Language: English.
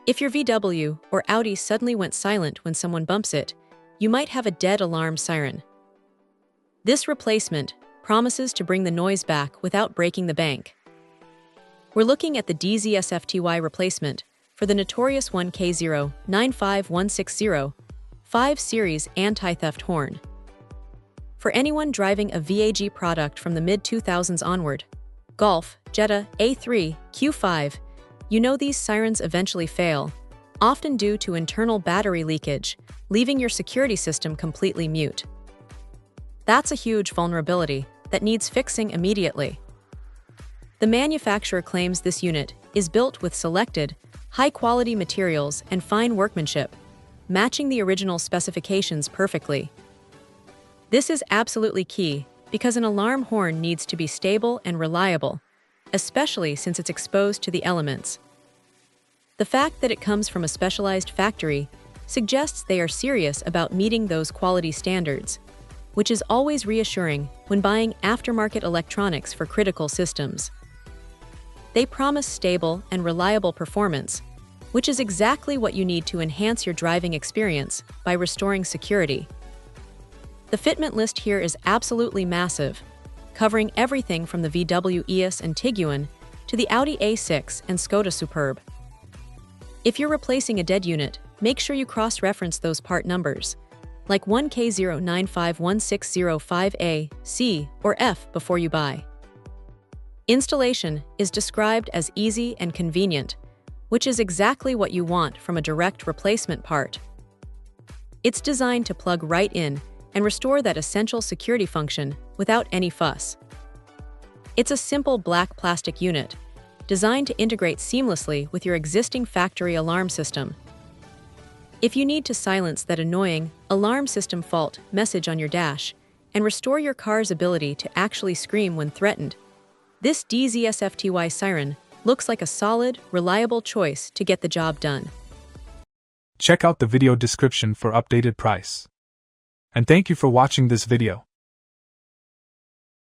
If your VW or Audi suddenly went silent when someone bumps it, you might have a dead alarm siren. This replacement promises to bring the noise back without breaking the bank. We're looking at the DZSFTY replacement for the notorious 1K095160 5 Series anti-theft horn. For anyone driving a VAG product from the mid-2000s onward, Golf, Jetta, A3, Q5, you know these sirens eventually fail, often due to internal battery leakage, leaving your security system completely mute. That's a huge vulnerability that needs fixing immediately. The manufacturer claims this unit is built with selected, high-quality materials and fine workmanship, matching the original specifications perfectly. This is absolutely key because an alarm horn needs to be stable and reliable, especially since it's exposed to the elements. The fact that it comes from a specialized factory suggests they are serious about meeting those quality standards, which is always reassuring when buying aftermarket electronics for critical systems. They promise stable and reliable performance, which is exactly what you need to enhance your driving experience by restoring security. The fitment list here is absolutely massive, covering everything from the VW EOS and Tiguan to the Audi A6 and Skoda Superb. If you're replacing a dead unit, make sure you cross-reference those part numbers, like 1K095160-5A, C, or F before you buy. Installation is described as easy and convenient, which is exactly what you want from a direct replacement part. It's designed to plug right in and restore that essential security function without any fuss. It's a simple black plastic unit, designed to integrate seamlessly with your existing factory alarm system. If you need to silence that annoying alarm system fault message on your dash and restore your car's ability to actually scream when threatened, this DZSFTY siren looks like a solid, reliable choice to get the job done. Check out the video description for updated price. And thank you for watching this video.